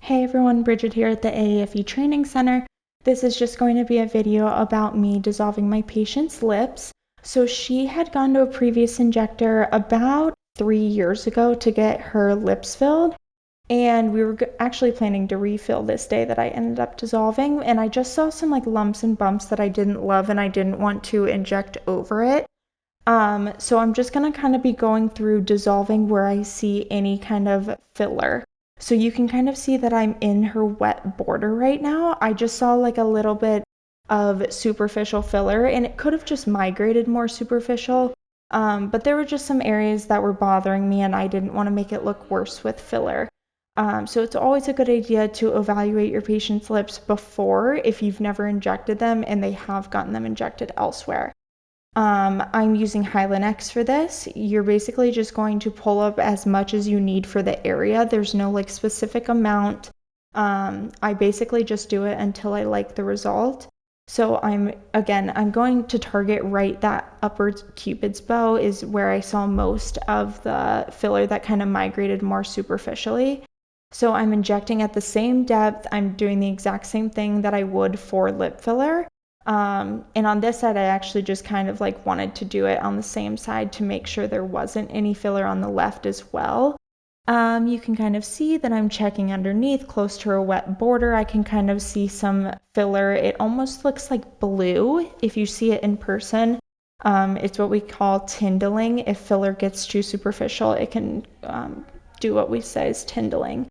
Hey everyone, Bridget here at the AAFE Training Center. This is just going to be a video about me dissolving my patient's lips. So she had gone to a previous injector about 3 years ago to get her lips filled. And we were actually planning to refill this day that I ended up dissolving. And I just saw some lumps and bumps that I didn't love and I didn't want to inject over it. So I'm just going to kind of be going through dissolving where I see any kind of filler. So you can kind of see that I'm in her wet border right now. I just saw a little bit of superficial filler and it could have just migrated more superficial. But there were just some areas that were bothering me and I didn't want to make it look worse with filler. So it's always a good idea to evaluate your patient's lips before if you've never injected them and they have gotten them injected elsewhere. I'm using Hylenex for this. You're basically just going to pull up as much as you need for the area. There's no specific amount. I basically just do it until I like the result. So I'm going to target right that upper cupid's bow is where I saw most of the filler that kind of migrated more superficially. So I'm injecting at the same depth. I'm doing the exact same thing that I would for lip filler. And on this side, I actually just kind of wanted to do it on the same side to make sure there wasn't any filler on the left as well. You can kind of see that I'm checking underneath close to her wet border. I can kind of see some filler. It almost looks like blue if you see it in person. It's what we call tindling. If filler gets too superficial, it can do what we say is tindling.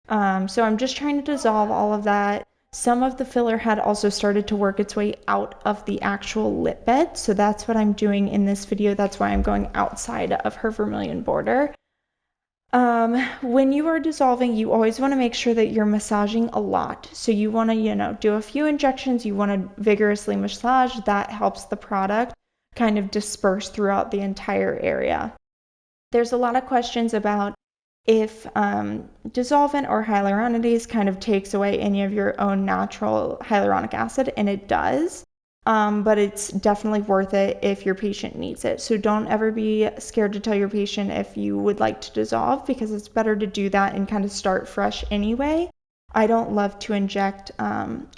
So I'm just trying to dissolve all of that. Some of the filler had also started to work its way out of the actual lip bed, so that's what I'm doing in this video. That's why I'm going outside of her vermilion border. When you are dissolving, you always want to make sure that you're massaging a lot. So you want to, do a few injections. You want to vigorously massage. That helps the product kind of disperse throughout the entire area. There's a lot of questions about if dissolvent or hyaluronidase kind of takes away any of your own natural hyaluronic acid, and it does, but it's definitely worth it if your patient needs it. So don't ever be scared to tell your patient if you would like to dissolve, because it's better to do that and kind of start fresh anyway. I don't love to inject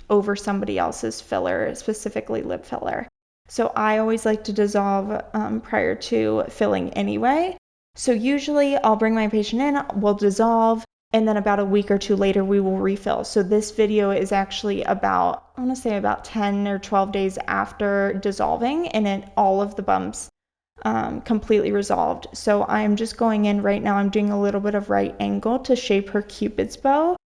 over somebody else's filler, specifically lip filler. So I always like to dissolve prior to filling anyway. So usually I'll bring my patient in, we'll dissolve, and then about a week or two later we will refill. So this video is actually about, I want to say about 10 or 12 days after dissolving, and all of the bumps completely resolved. So I'm just going in right now, I'm doing a little bit of right angle to shape her cupid's bow.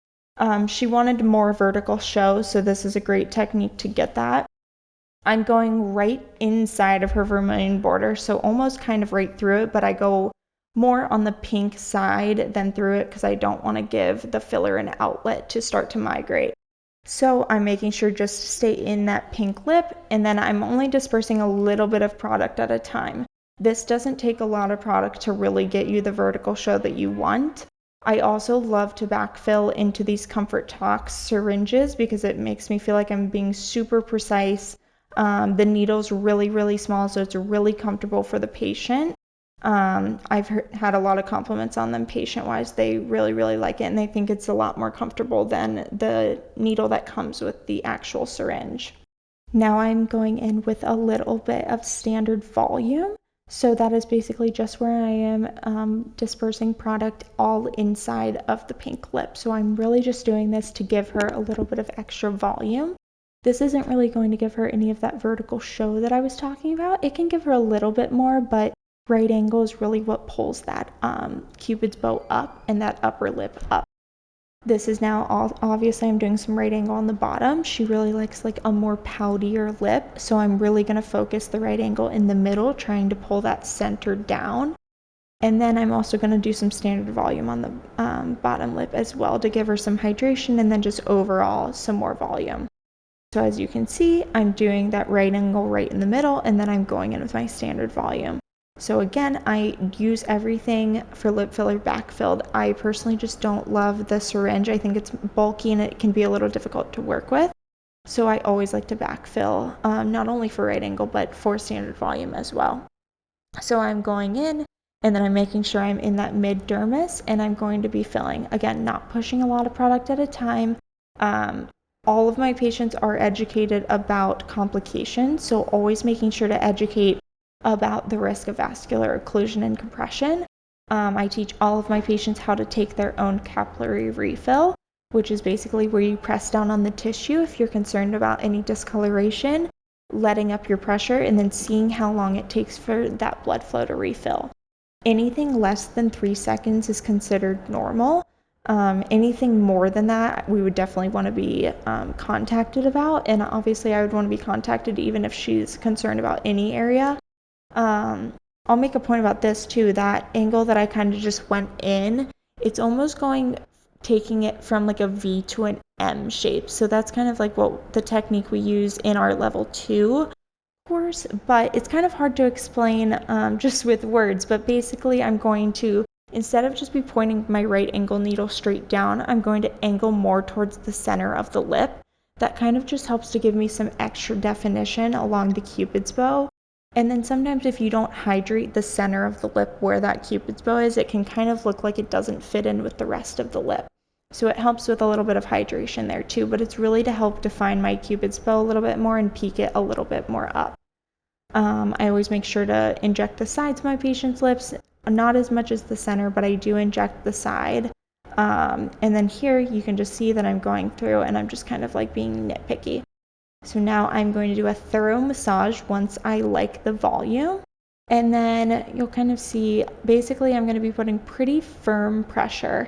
She wanted more vertical show, so this is a great technique to get that. I'm going right inside of her vermilion border, so almost kind of right through it, but I go more on the pink side than through it because I don't want to give the filler an outlet to start to migrate. So I'm making sure just to stay in that pink lip, and then I'm only dispersing a little bit of product at a time. This doesn't take a lot of product to really get you the vertical show that you want. I also love to backfill into these Comfort Tox syringes because it makes me feel like I'm being super precise. The needle's really, really small, so it's really comfortable for the patient. I've had a lot of compliments on them patient-wise. They really, really like it, and they think it's a lot more comfortable than the needle that comes with the actual syringe. Now I'm going in with a little bit of standard volume. So that is basically just where I am dispersing product all inside of the pink lip. So I'm really just doing this to give her a little bit of extra volume. This isn't really going to give her any of that vertical show that I was talking about. It can give her a little bit more, but right angle is really what pulls that cupid's bow up and that upper lip up. This is now obviously I'm doing some right angle on the bottom. She really likes a more poutier lip, so I'm really going to focus the right angle in the middle, trying to pull that center down. And then I'm also going to do some standard volume on the bottom lip as well to give her some hydration and then just overall some more volume. So as you can see, I'm doing that right angle right in the middle, and then I'm going in with my standard volume. So again, I use everything for lip filler backfilled. I personally just don't love the syringe. I think it's bulky and it can be a little difficult to work with. So I always like to backfill, not only for right angle, but for standard volume as well. So I'm going in and then I'm making sure I'm in that mid dermis, and I'm going to be filling. Again, not pushing a lot of product at a time. All of my patients are educated about complications, so always making sure to educate about the risk of vascular occlusion and compression. I teach all of my patients how to take their own capillary refill, which is basically where you press down on the tissue if you're concerned about any discoloration, letting up your pressure, and then seeing how long it takes for that blood flow to refill. Anything less than 3 seconds is considered normal. Anything more than that, we would definitely want to be contacted about, and obviously I would want to be contacted even if she's concerned about any area. I'll make a point about this too, that angle that I kind of just went in, it's almost taking it from like a V to an M shape. So that's kind of like what the technique we use in our level 2 course, but it's kind of hard to explain just with words. But basically I'm going to, instead of just be pointing my right angle needle straight down, I'm going to angle more towards the center of the lip. That kind of just helps to give me some extra definition along the cupid's bow. And then sometimes if you don't hydrate the center of the lip where that cupid's bow is, it can kind of look like it doesn't fit in with the rest of the lip. So it helps with a little bit of hydration there too, but it's really to help define my cupid's bow a little bit more and peak it a little bit more up. I always make sure to inject the sides of my patient's lips, not as much as the center, but I do inject the side. And then here you can just see that I'm going through and I'm just kind of like being nitpicky. So now I'm going to do a thorough massage once I like the volume. And then you'll kind of see, basically I'm going to be putting pretty firm pressure.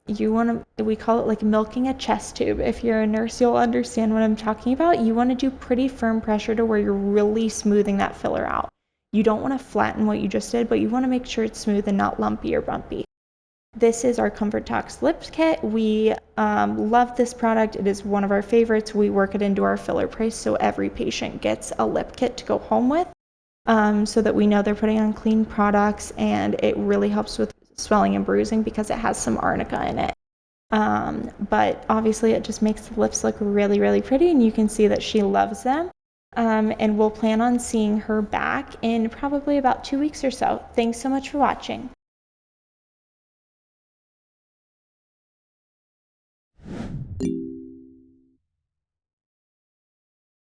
We call it like milking a chest tube. If you're a nurse, you'll understand what I'm talking about. You want to do pretty firm pressure to where you're really smoothing that filler out. You don't want to flatten what you just did, but you want to make sure it's smooth and not lumpy or bumpy. This is our Comfort Tox Lips Kit. We love this product. It is one of our favorites. We work it into our filler price, so every patient gets a lip kit to go home with, so that we know they're putting on clean products, and it really helps with swelling and bruising because it has some arnica in it. But obviously it just makes the lips look really, really pretty, and you can see that she loves them. And we'll plan on seeing her back in probably about 2 weeks or so. Thanks so much for watching.